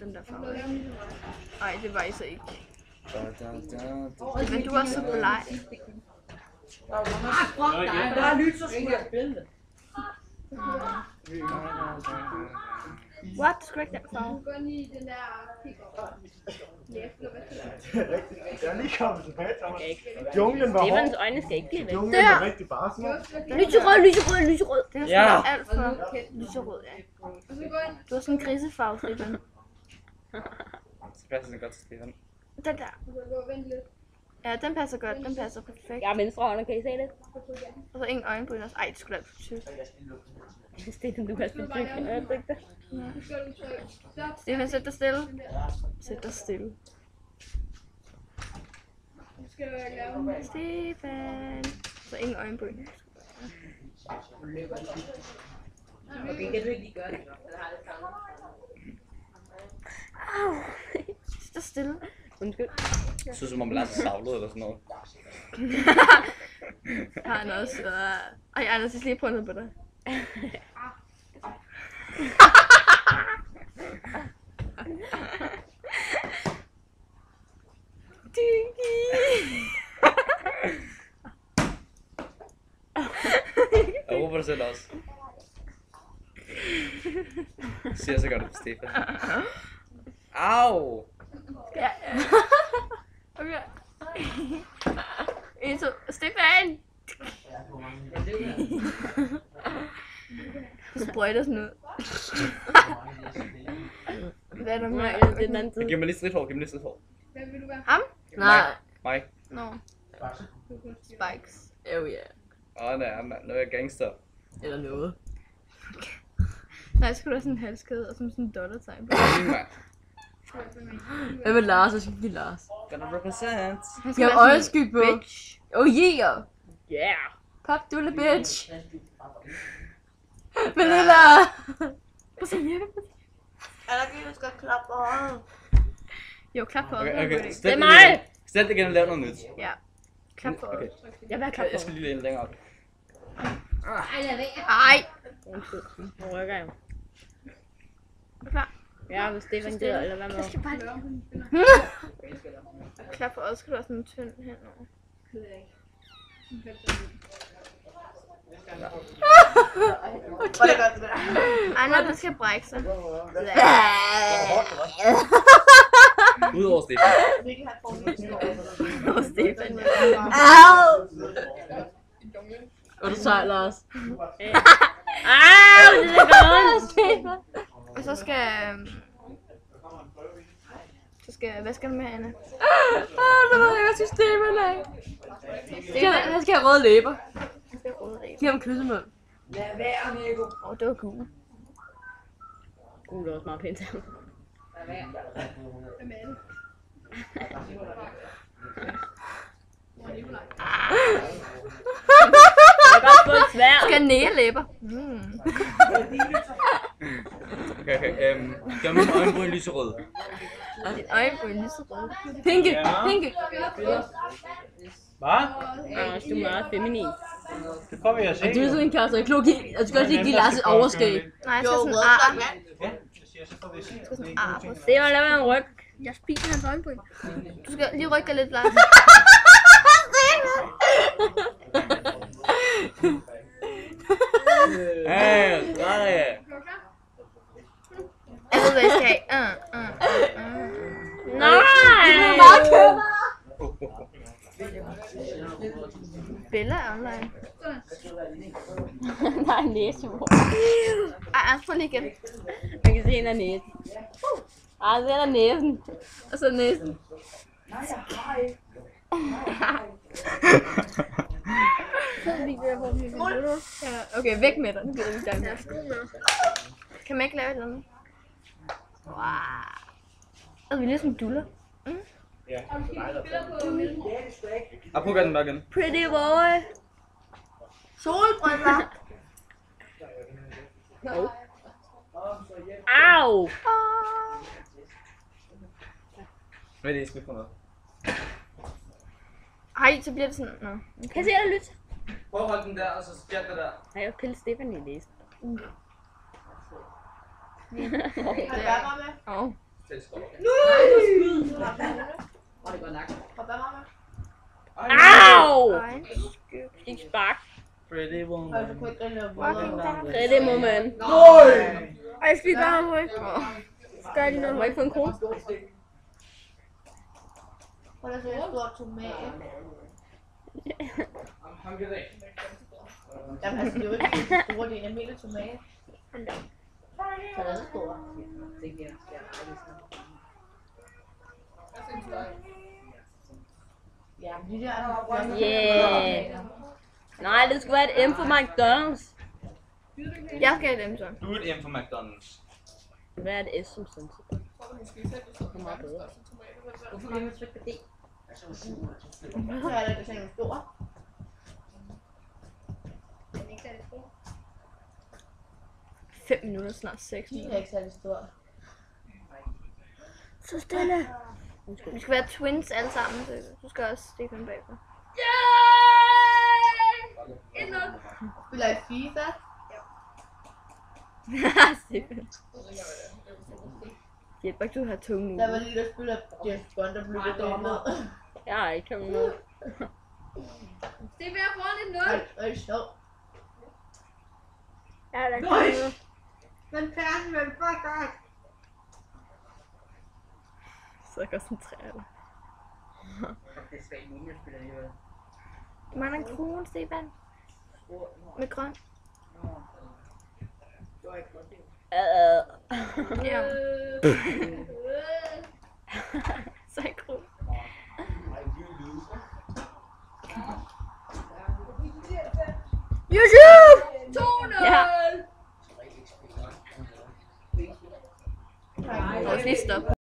Den der farve. Nej, det var I så ikke. Men du er så bleg. Der er lys, så skulle jeg spille det. What? Du skulle ikke den farve. Jeg er lige kommet tilbage, Thomas. Junglen var hård. Stefans øjne skal ikke blive væk. Junglen var rigtig barsk. Lyserød. Det er Ja. alt for lyserød, ja. Du har sådan en grisefarve, Stefan. Det passer så godt til Stefan. Den der. Ja, den passer godt. Den passer perfekt. Jeg er venstre hånd, kan I se det? Og så ingen øjenbryn også. Ej, det skulle alt for tyk. Stefan, du kan spille tyk. Stefan, sæt dig stille. Sæt dig stille. Stefan. Så ingen øjenbryn. Okay, kan du ikke lige gøre det? Au. Sæt dig stille. Undskyld. Jeg synes, som om man er savlet eller sådan noget. Har han også. Ej, Anders, jeg skal lige prøve noget på dig. Jeg håber det selv også. Siger så godt det, Stefan. Au! Ja. Okay. En, to. Stefan! Du sprøjter sådan ud. Hvad er der med? Nej, det er den anden side. Giv mig lige stridthår, Ham? Nej. Mig. Nå. Spikes. Oh yeah. Nej, nu er jeg gangster. Eller noget. Nej, så skulle du have sådan en halskæde og sådan en dollartegn på. Hvad med Lars? Jeg skal give Lars. Gonna represent. Han skal Jeg være har sådan en øjesky på. bitch. Oh yeah. Yeah! Pop, du er bitch. Vanilla. Prøv at se Jeppe. Eller kan vi skal klappe hånden? Jo, klap for Okay, øjet. okay. Det er mig. Stil det igen og lav noget nyt. Ja. Klap for Okay. øjet. Jeg vil have klap Jeg skal lige længere op. Ej. Undskyld. Nu rykker jeg. Er du klar? Ja, hvis Stefan gider, eller hvad med? Jeg skal bare klap for øjet. Skal du have sådan en tynd henover. Var det godt det der? Ej, nej, den skal brække sig. Udover Stefan. Og Stefan. Au! Og du sej, Lars. Au, det er godt. Og så skal... Hvad skal du med, Anna? Nu ved jeg godt systemet af. Han skal have røde læber. Jeg skal røde ræb. Giv ham kyssemund. Lad være, Nico. Det var gul. Det er også meget pænt. Jeg kan godt få et svær. Du skal have nærelæber. Okay. Gør min øjenbryn lyserød. Dit øjenbryn lyserød. Pinke. Pinke. Hvad? Anders, du er meget feminin. Det får vi at se. Du er sådan en karakter. Jeg skal også lige give Lars et overskæg. Nej, jeg Jo, skal sådan rød ar. blok vand. Ja, jeg siger, så får vi at se. Sådan ar. Det var lavet en ryg. Jeg spiser hans øjenbryn. Du skal lige rykke lidt, Lars. Hey, nej. Jeg ved, hvad jeg skal have. Nej! Bella er online. Der er en næsehår. Ej, Anders, prøv lige igen. Man kan se en af næsen. Ej, den er næsen. Og så næsen. Ja, okay, væk med dig. Nu gider vi ikke dig mere. Kan man ikke lave et eller andet? Wow. Og vi er ligesom duller. Ja. Jeg prøver at gøre den mørk igen. Pretty boy. Solbriller. Au! Hvad er det, I skal på noget? Ej, så bliver det sådan. Nå. Okay. Kan jeg se dig lytte? Prøv at holde den der, og så spjæld det der. Nej, jeg pille Stefan i næsen. Kan du gøre mig med? Åh. Au! Ej. Ikke spark. Pretty woman. Pretty moment. Ej, jeg skal lige gøre ham ryg. Skal jeg lige Må jeg noget? ikke få en krone? Prøv at se, en stor tomat. Jamen altså, det er jo ikke en stor, det er en almindelig tomat. Så den er stor. Ja, men de der... Yeah. Nej, det skulle være et M for McDonald's. Jeg skal have dem så. Du er et M for McDonald's. Hvad er det S som sådan? Det er meget bedre. Hvorfor kan man trykke på det? Så er det sådan en stor. 5 minutter, snart 6 De minutter. er ikke særlig stor. Så stille. Vi skal være twins alle sammen, så du skal også stikke dem bagfra. Spiller I FIFA? Stefan. Hjælper ikke, du har tunge Der var uger. lige der spiller James Bond, der blev det dernede. Jeg har ikke kommet med. Det er ved at få lidt Det er sjovt. Ja, der er Men færden vil bare godt. så jeg koncentrerer dig. Du mangler en krone, Stefan. Med grøn. Ja.